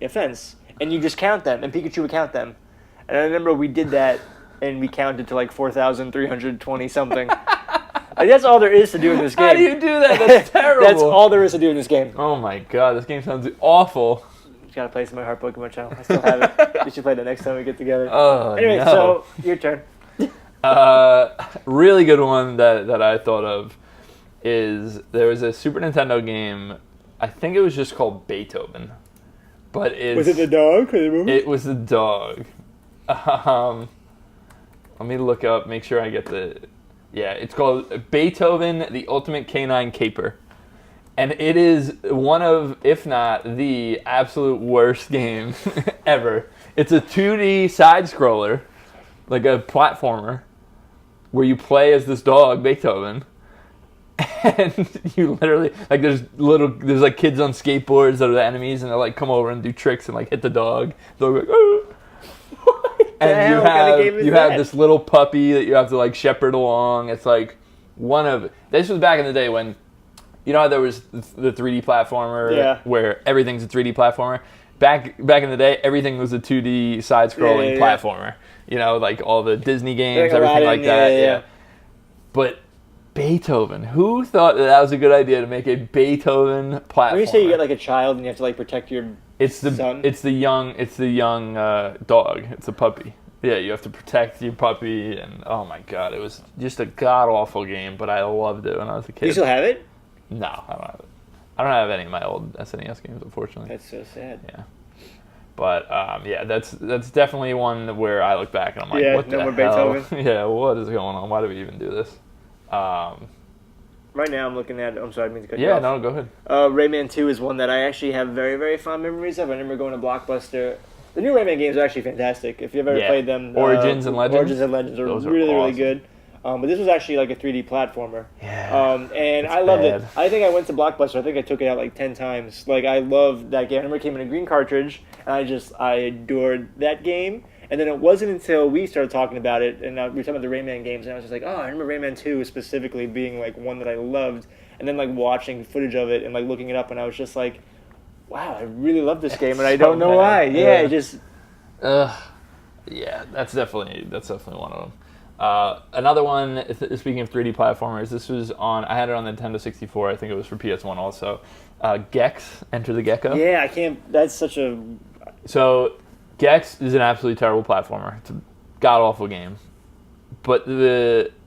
a fence, and you just count them, and Pikachu would count them. And I remember we did that, and we counted to like 4,320 something. Like, that's all there is to do in this game. How do you do that? That's terrible. That's all there is to do in this game. Oh my god, this game sounds awful. It's got a place in my heart, Pokemon Channel. I still have it. We should play the next time we get together. Oh, anyway, no. So your turn. Really good one that I thought of is there was a Super Nintendo game. I think it was just called Beethoven. But was it the dog or the movie? It was the dog. Let me look up, make sure I get the... Yeah, it's called Beethoven, the Ultimate Canine Caper. And it is one of, if not the absolute worst game ever. It's a 2D side-scroller, like a platformer, where you play as this dog, Beethoven. And you literally, like, there's like kids on skateboards that are the enemies, and they'll like come over and do tricks and like hit the dog. They'll be like, oh. And you have this little puppy that you have to like shepherd along. It's like this was back in the day when, you know how there was the 3D platformer where everything's a 3D platformer? Back in the day, everything was a 2D side-scrolling platformer. You know, like all the Disney games, like everything like that. Yeah. But Beethoven. Who thought that was a good idea to make a Beethoven platform? When you say you get like a child and you have to like protect your son? It's the young dog. It's a puppy. Yeah, you have to protect your puppy, and oh my god, it was just a god awful game. But I loved it when I was a kid. You still have it? No, I don't have it. I don't have any of my old SNES games, unfortunately. That's so sad. Yeah. But that's definitely one where I look back and I'm like, what the hell? Beethoven. Yeah, what is going on? Why do we even do this? Right now I'm looking at... I'm sorry, I didn't mean to cut you off. Yeah, no, go ahead. Rayman 2 is one that I actually have very, very fond memories of. I remember going to Blockbuster. The new Rayman games are actually fantastic. If you've ever played them... Origins and Legends? Origins and Legends are really, really good. But this was actually like a 3D platformer. Yeah. And I loved it. I think I went to Blockbuster. I think I took it out like 10 times. Like, I loved that game. I remember it came in a green cartridge, and I adored that game. And then it wasn't until we started talking about it, and we were talking about the Rayman games, and I was just like, oh, I remember Rayman 2 specifically being like one that I loved. And then like watching footage of it and like looking it up, and I was just like, wow, I really love this game, and I don't know why. Yeah, it just... yeah, that's definitely one of them. Another one, speaking of 3D platformers, this was I had it on Nintendo 64, I think it was for PS1 also. Gex, Enter the Gecko. Yeah, that's such a... So, Gex is an absolutely terrible platformer. It's a god-awful game. But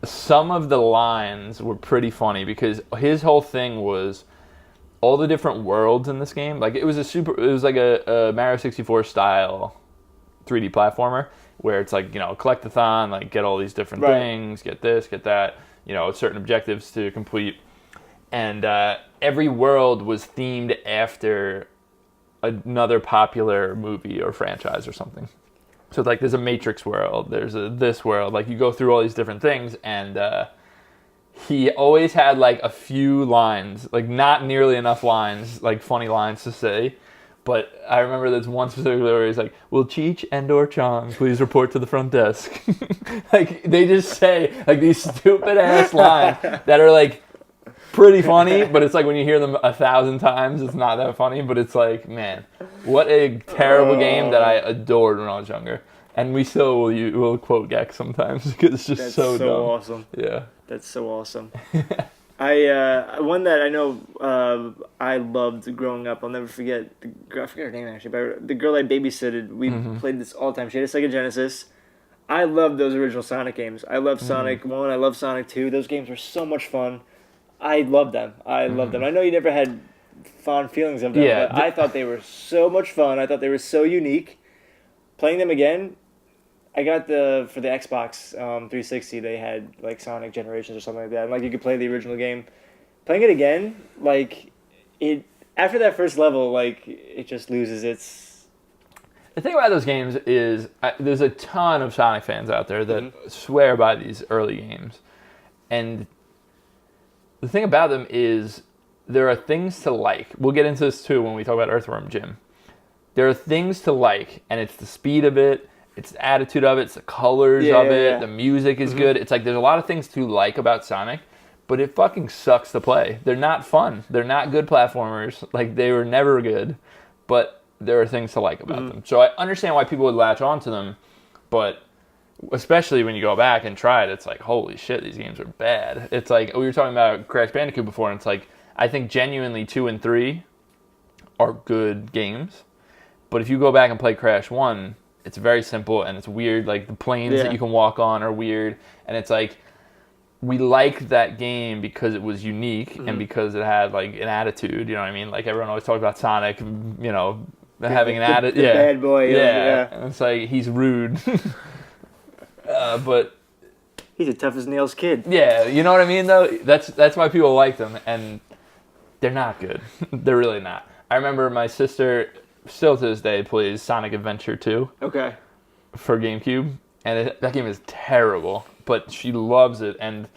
some of the lines were pretty funny because his whole thing was all the different worlds in this game. Like, it was like a Mario 64 style 3D platformer where it's like, you know, collect-a-thon, like get all these different things, get this, get that, you know, certain objectives to complete. And every world was themed after another popular movie or franchise or something. So like there's a Matrix world, there's a this world, like you go through all these different things, and he always had like a few lines, like not nearly enough lines, like funny lines to say. But I remember there's one specific where he's like, "Will Cheech and/or Chong please report to the front desk?" Like they just say like these stupid ass lines that are like pretty funny, but it's like when you hear them 1,000 times, it's not that funny. But it's like, man, what a terrible game that I adored when I was younger. And we still will quote Gex sometimes because it's just so dumb. Awesome. Yeah. That's so awesome. One that I know I loved growing up. I'll never forget. I forget her name actually, but the girl I babysitted. We played this all the time. She had a Sega Genesis. I loved those original Sonic games. I loved Sonic 1. I loved Sonic 2. Those games were so much fun. I loved them. I know you never had fond feelings of them, but I thought they were so much fun. I thought they were so unique. Playing them again, I got for the Xbox 360, they had like Sonic Generations or something like that. And like you could play the original game. Playing it again, like it after that first level, like it just loses its. The thing about those games is there's a ton of Sonic fans out there that swear by these early games, and the thing about them is there are things to like. We'll get into this too when we talk about Earthworm Jim. There are things to like, and it's the speed of it. It's the attitude of it, it's the colors of it, the music is good. It's like there's a lot of things to like about Sonic, but it fucking sucks to play. They're not fun. They're not good platformers. Like, they were never good, but there are things to like about them. So I understand why people would latch onto them, but especially when you go back and try it, it's like, holy shit, these games are bad. It's like, we were talking about Crash Bandicoot before, and it's like, I think genuinely 2 and 3 are good games, but if you go back and play Crash 1, it's very simple and it's weird. Like the planes that you can walk on are weird, and it's like we liked that game because it was unique and because it had like an attitude. You know what I mean? Like everyone always talks about Sonic, you know, having an attitude. The bad boy. Yeah. And it's like he's rude, but he's a tough as nails kid. Yeah, you know what I mean though. That's why people like them, and they're not good. They're really not. I remember my sister, still to this day, plays Sonic Adventure 2. Okay. For GameCube, and that game is terrible, but she loves it, and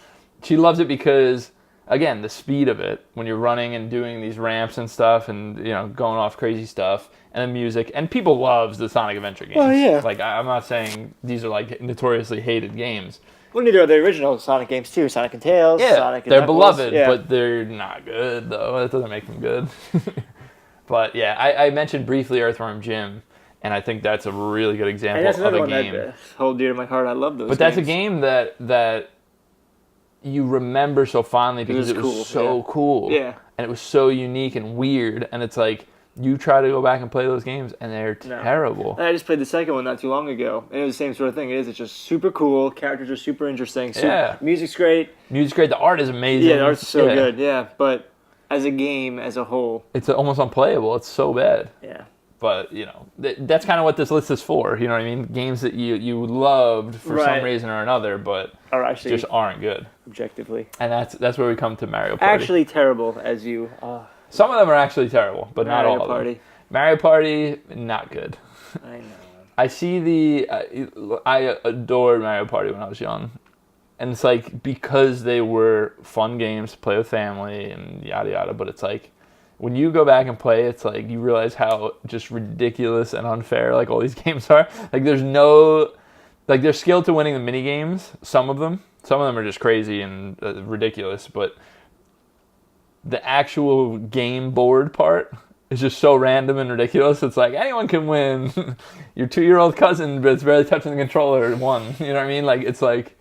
she loves it because, again, the speed of it, when you're running and doing these ramps and stuff, and, you know, going off crazy stuff, and the music, and people loves the Sonic Adventure games. Oh, yeah. Like, I'm not saying these are, like, notoriously hated games. Well, neither are the original Sonic games, too. Sonic and Tails, Sonic and they're Knuckles. beloved, but they're not good, though. That doesn't make them good. But yeah, I mentioned briefly Earthworm Jim, and I think that's a really good example of a game. That hold dear to my heart. I love those. But that's a game that you remember so fondly because it was so cool. Yeah, and it was so unique and weird, and it's like you try to go back and play those games, and they're terrible. I just played the second one not too long ago, and it was the same sort of thing. It's just super cool. Characters are super interesting. Music's great. The art is amazing. Yeah, the art's so good. Yeah, but as a game, as a whole, it's almost unplayable. It's so bad. Yeah. But, you know, that's kind of what this list is for. You know what I mean? Games that you loved for some reason or another, but actually just aren't good. Objectively. And that's where we come to Mario Party. Actually terrible, as you... Some of them are actually terrible, but not all of them. Mario Party, not good. I know. I see I adored Mario Party when I was young. And it's like, because they were fun games to play with family and yada yada, but it's like, when you go back and play, it's like, you realize how just ridiculous and unfair, like, all these games are. Like, there's skill to winning the mini games, some of them. Some of them are just crazy and ridiculous, but the actual game board part is just so random and ridiculous. It's like, anyone can win. Your 2-year-old cousin, but it's barely touching the controller, won. You know what I mean? Like, it's like,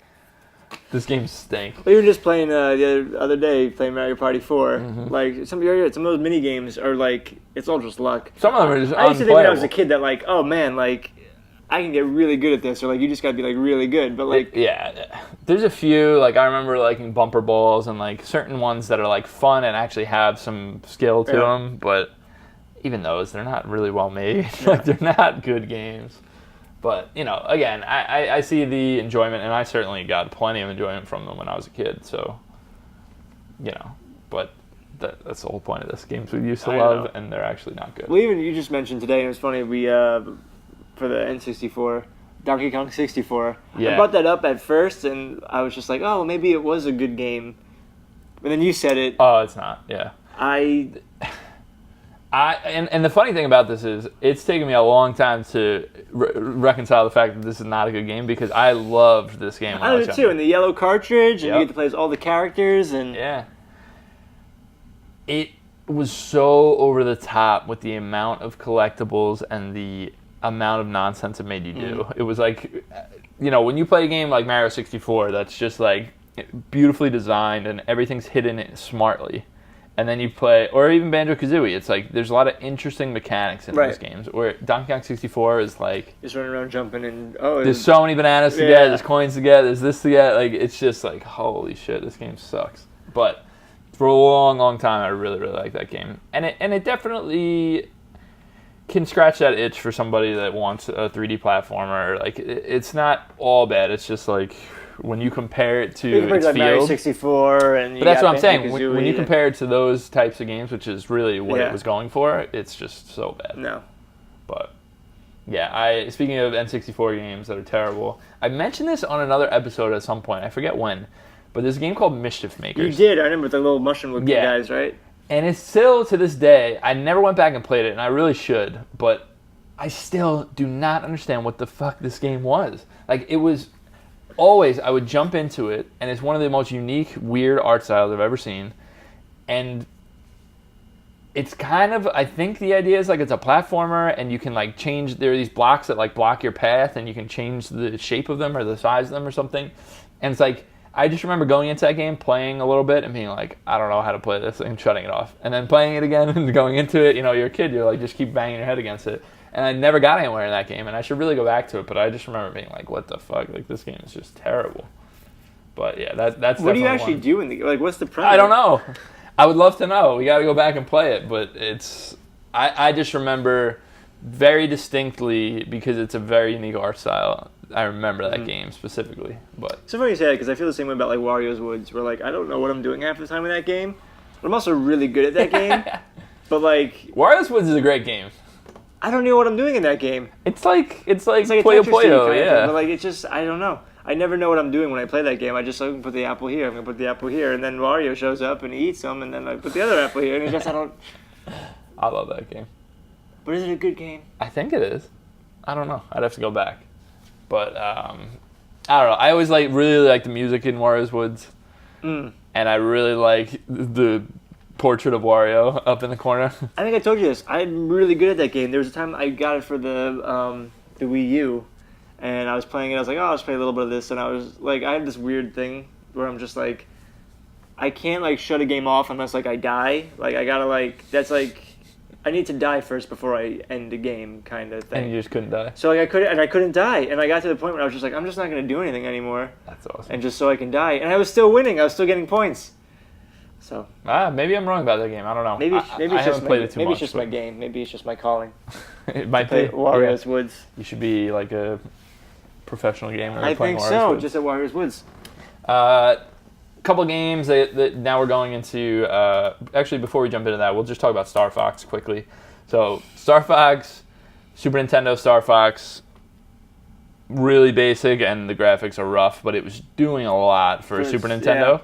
this game stinks. We were just playing the other day, playing Mario Party 4. Like, some of those mini games are like, it's all just luck. Some of them are just I used to think when I was a kid that, like, oh man, like, I can get really good at this, or like, you just gotta be like really good. But like, there's a few, like, I remember liking bumper balls and like certain ones that are like fun and actually have some skill to them. But even those, they're not really well made. Like, they're not good games. But, you know, again, I see the enjoyment, and I certainly got plenty of enjoyment from them when I was a kid, so, you know. But that's the whole point of this. Games we used to I love, know. and they're actually not good. Well, even you just mentioned today, and it was funny. We for the N64, Donkey Kong 64. Yeah. I brought that up at first, and I was just like, oh, maybe it was a good game. But then you said it. Oh, it's not. Yeah. And the funny thing about this is, it's taken me a long time to reconcile the fact that this is not a good game, because I loved this game when I was did too, younger. and the yellow cartridge, and Yep. you get to play as all the characters, and Yeah. It was so over the top with the amount of collectibles and the amount of nonsense it made you do. It was like, when you play a game like Mario 64, that's just like beautifully designed and everything's hidden smartly. And then you play, or even Banjo-Kazooie, it's like there's a lot of interesting mechanics in those games. Where Donkey Kong 64 is like, just running around jumping, and there's so many bananas to get, there's coins to get, there's this to get. Like, it's just like, holy shit, this game sucks. But for a long, long time, I really, really like that game. And it definitely can scratch that itch for somebody that wants a 3D platformer. Like, it's not all bad. It's just like, when you compare it to its like Mario field, 64, and but that's what I'm saying. When you compare it to those types of games, which is really what it was going for, it's just so bad. No. But yeah, speaking of N64 games that are terrible, I mentioned this on another episode at some point. I forget when, but there's a game called Mischief Makers. You did. I remember the little mushroom-looking guys, right? And it's still, to this day, I never went back and played it, and I really should, but I still do not understand what the fuck this game was. Like, it was always, I would jump into it, and it's one of the most unique, weird art styles I've ever seen. And it's kind of, I think the idea is like it's a platformer, and you can like change, there are these blocks that like block your path, and you can change the shape of them or the size of them or something. And it's like, I just remember going into that game, playing a little bit, and being like, I don't know how to play this, and shutting it off. And then playing it again and going into it, you're a kid, you're like, just keep banging your head against it. And I never got anywhere in that game, and I should really go back to it, but I just remember being like, what the fuck? Like, this game is just terrible. But yeah, that's what do you actually do in the like? What's the premise? I don't know. I would love to know. We got to go back and play it, but I just remember very distinctly, because it's a very unique art style. I remember that game specifically. But it's so funny you say that, because I feel the same way about like Wario's Woods, where like I don't know what I'm doing half the time in that game, but I'm also really good at that game. But like, Wario's Woods is a great game. I don't know what I'm doing in that game. It's like a Puyo Tetris Puyo, kind of yeah. thing, but like, it's just, I don't know. I never know what I'm doing when I play that game. I just, I'm going to put the apple here, I'm going to put the apple here, and then Wario shows up and he eats them, and then I put the other apple here, and it's just, I don't... I love that game. But is it a good game? I think it is. I don't know. I'd have to go back. But, I don't know. I always really like the music in Wario's Woods. And I really like the portrait of Wario up in the corner. I think I told you this. I'm really good at that game. There was a time I got it for the Wii U, and I was playing it. I was like, oh, I'll just play a little bit of this, and I was like, I have this weird thing where I'm just like, I can't like shut a game off unless like I die. Like I gotta like, that's like, I need to die first before I end the game, kind of thing. And you just couldn't die. So like I couldn't die, and I got to the point where I was just like, I'm just not gonna do anything anymore. That's awesome. And just so I can die, and I was still winning. I was still getting points. So maybe I'm wrong about that game. I don't know. maybe I it's haven't just played it too maybe much. it's just my game. Maybe it's just my calling. It might Play be. Wario's Woods. You should be like a professional gamer. I playing think Wario's so. Woods. Just at Wario's Woods. Couple games that now we're going into. Actually, before we jump into that, we'll just talk about Star Fox quickly. So Star Fox, Super Nintendo Star Fox, really basic, and the graphics are rough, but it was doing a lot for Super Nintendo. Yeah.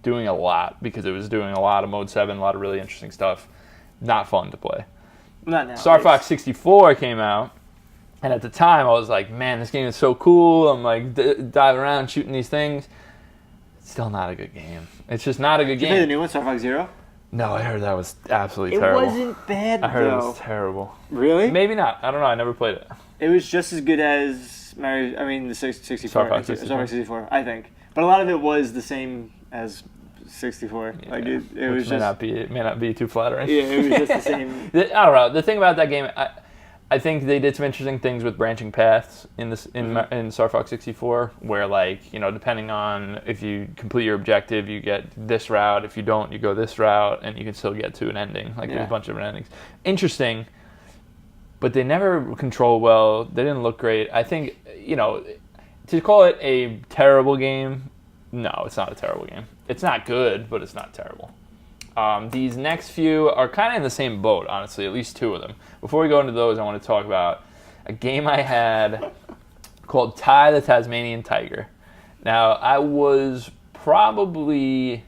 Doing a lot, because it was doing a lot of Mode 7, a lot of really interesting stuff. Not fun to play. Not now. Star Fox 64 came out, and at the time I was like, man, this game is so cool. I'm like diving around, shooting these things. It's still not a good game. It's just not a good Did you play game. the new one, Star Fox Zero? No, I heard that was absolutely It terrible. wasn't bad, I heard though. it was terrible. Really? Maybe not. I don't know. I never played it. It was just as good as Mario. I mean, the 64. Star Fox 64. Star Fox 64, I think. But a lot of it was the same as 64. Yeah. Like it Which was may not be too flattering. Yeah, it was just the same. I don't know. The thing about that game, I think they did some interesting things with branching paths in Star Fox 64, where depending on if you complete your objective, you get this route. If you don't, you go this route, and you can still get to an ending. There's a bunch of different endings. Interesting, but they never control well. They didn't look great. I think to call it a terrible game, no, it's not a terrible game. It's not good, but it's not terrible. These next few are kind of in the same boat, honestly, at least two of them. Before we go into those, I want to talk about a game I had called Ty the Tasmanian Tiger. Now, I was probably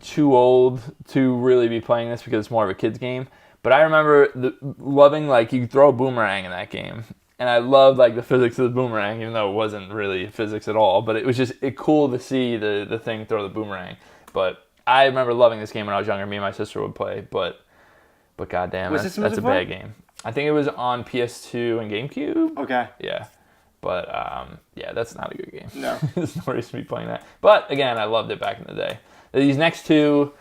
too old to really be playing this because it's more of a kid's game. But I remember loving, like, you could throw a boomerang in that game. And I loved, like, the physics of the boomerang, even though it wasn't really physics at all. But it was just cool to see the thing throw the boomerang. But I remember loving this game when I was younger. Me and my sister would play. But goddamn, that's a bad game. I think it was on PS2 and GameCube. Okay. Yeah. But, yeah, that's not a good game. No. There's no reason to be playing that. But, again, I loved it back in the day. These next two,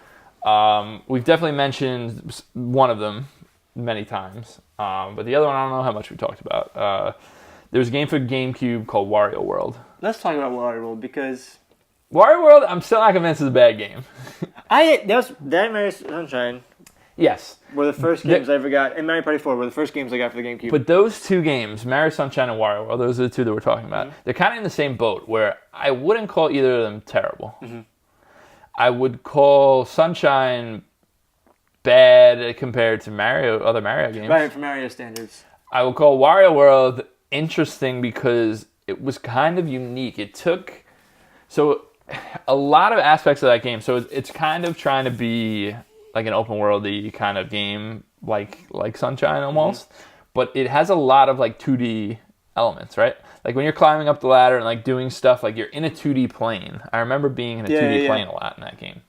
we've definitely mentioned one of them many times. But the other one, I don't know how much we talked about. There's a game for GameCube called Wario World. Let's talk about Wario World because... Wario World, I'm still not convinced is a bad game. That Mario Sunshine... Yes. Were the first games I ever got, and Mario Party 4 were the first games I got for the GameCube. But those two games, Mario Sunshine and Wario World, those are the two that we're talking about. Mm-hmm. They're kind of in the same boat where I wouldn't call either of them terrible. Mm-hmm. I would call Sunshine bad compared to other Mario games. Right, for Mario standards. I would call Wario World interesting because it was kind of unique. It took... So, a lot of aspects of that game. So, it's kind of trying to be... like an open worldy kind of game, like Sunshine almost, but it has a lot of like 2D elements, right? Like when you're climbing up the ladder and like doing stuff, like you're in a 2D plane. I remember being in a 2D plane a lot in that game,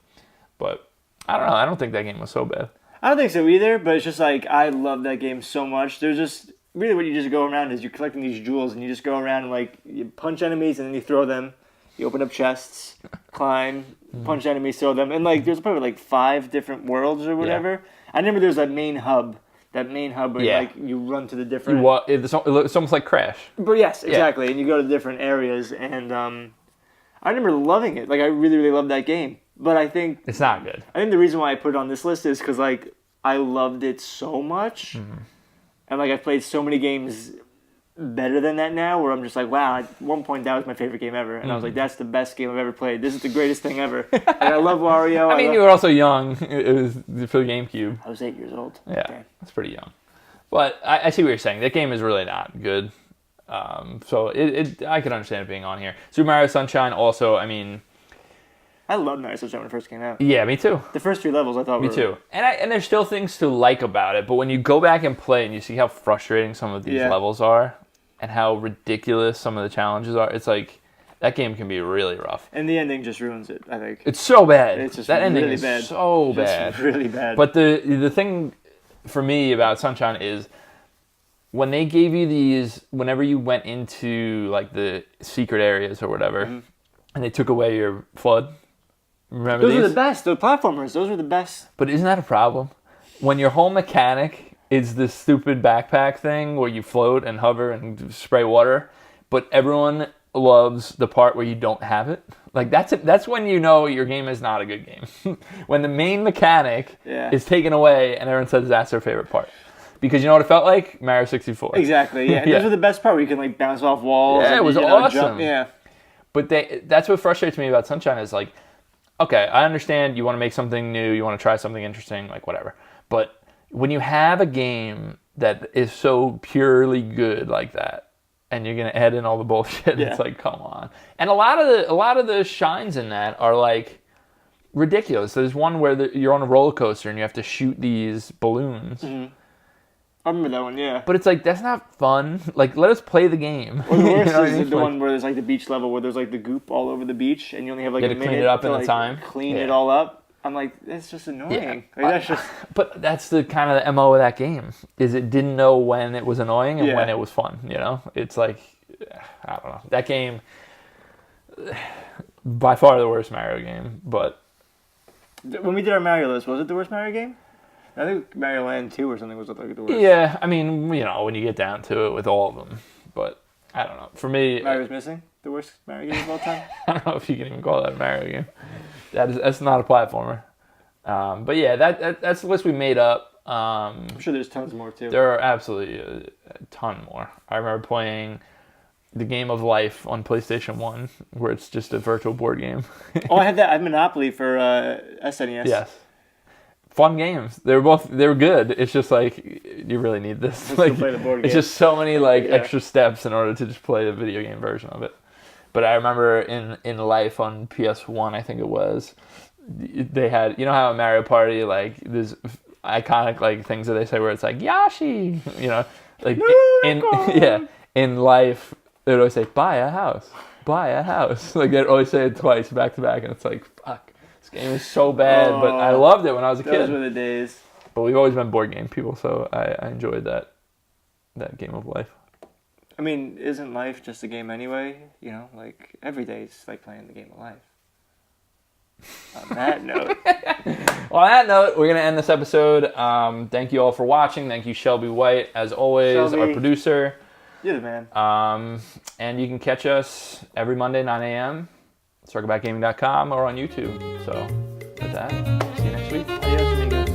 but I don't know. I don't think that game was so bad. I don't think so either, but it's just like I love that game so much. There's just really what you just go around is you're collecting these jewels and you just go around and like you punch enemies and then you throw them. You open up chests, climb, punch enemies, throw them. And, like, there's probably, like, 5 different worlds or whatever. Yeah. I remember there's that main hub. That main hub where, like, you run to the different... It's almost like Crash. But, yes, exactly. Yeah. And you go to different areas. And I remember loving it. Like, I really, really loved that game. But I think... It's not good. I think the reason why I put it on this list is because, like, I loved it so much. Mm-hmm. And, like, I've played so many games... better than that now, where I'm just like, wow, at one point that was my favorite game ever. And I was like, that's the best game I've ever played. This is the greatest thing ever. And I love Wario. I mean, you were also young. It was for the GameCube. I was 8 years old. Yeah, that's pretty young. But I see what you're saying. That game is really not good. So I could understand it being on here. Super Mario Sunshine also, I mean... I loved Mario Sunshine when it first came out. Yeah, me too. The first 3 levels I thought were... Me too. And there's still things to like about it, but when you go back and play and you see how frustrating some of these levels are, and how ridiculous some of the challenges are, it's like, that game can be really rough. And the ending just ruins it, I think. It's so bad. It's just that really ending is bad. So bad. It's really bad. But the thing for me about Sunshine is, when they gave you these, whenever you went into, like, the secret areas or whatever, and they took away your flood, remember these? Those were the best. The platformers, those were the best. But isn't that a problem? When your whole mechanic... is this stupid backpack thing where you float and hover and spray water, but everyone loves the part where you don't have it. Like that's when you know your game is not a good game. When the main mechanic is taken away and everyone says that's their favorite part. Because you know what it felt like? Mario 64. Exactly, yeah. And those are the best part where you can like bounce off walls. Yeah, it was awesome. Jump. Yeah. But that's what frustrates me about Sunshine is like, okay, I understand you want to make something new, you want to try something interesting, like whatever. But when you have a game that is so purely good like that, and you're gonna add in all the bullshit, it's like, come on. And a lot of the shines in that are like ridiculous. There's one where you're on a roller coaster and you have to shoot these balloons. Mm-hmm. I remember that one, yeah. But it's like, that's not fun. Like, let us play the game. Or the worst is the one where there's like the beach level where there's like the goop all over the beach and you only have like a minute clean it up to in like the time. Clean it all up. I'm like, it's just annoying. Yeah. Like, that's just... But that's the kind of the MO of that game, is it didn't know when it was annoying and when it was fun, you know? It's like, I don't know. That game, by far the worst Mario game, but... When we did our Mario list, was it the worst Mario game? I think Mario Land 2 or something was like the worst. Yeah, I mean, you know, when you get down to it with all of them, but I don't know. For me... Mario's Missing? The worst Mario game of all time? I don't know if you can even call that a Mario game. That's not a platformer. But yeah, that's the list we made up. I'm sure there's tons more too. There are absolutely a ton more. I remember playing the game of life on PlayStation 1, where it's just a virtual board game. Oh, I had that. I have Monopoly for SNES. Yes. Fun games. They were good. It's just like, you really need this. Let's Like, go play the board game. it's just so many like Yeah. extra steps in order to just play the video game version of it. But I remember in Life on PS1, I think it was, they had, you know how at Mario Party, like, there's iconic like things that they say where it's like Yashi, you know, like in Life they would always say buy a house. Like they'd always say it twice back to back, and it's like, fuck, this game is so bad, but I loved it when I was a kid. Those were the days. But we've always been board game people, so I enjoyed that game of life. I mean, isn't life just a game anyway? You know, like every day is like playing the game of life. On that note. Well, on that note, we're going to end this episode. Thank you all for watching. Thank you, Shelby White, as always, Shelby. our producer. You're the man. And you can catch us every Monday, 9 a.m., circlebackgaming.com, or on YouTube. So, with that, see you next week. Adios, amigos.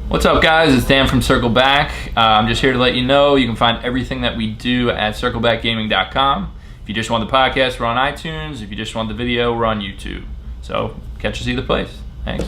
What's up, guys? It's Dan from Circle Back. I'm just here to let you know you can find everything that we do at circlebackgaming.com. If you just want the podcast, we're on iTunes. If you just want the video, we're on YouTube. So catch us either place. Thanks.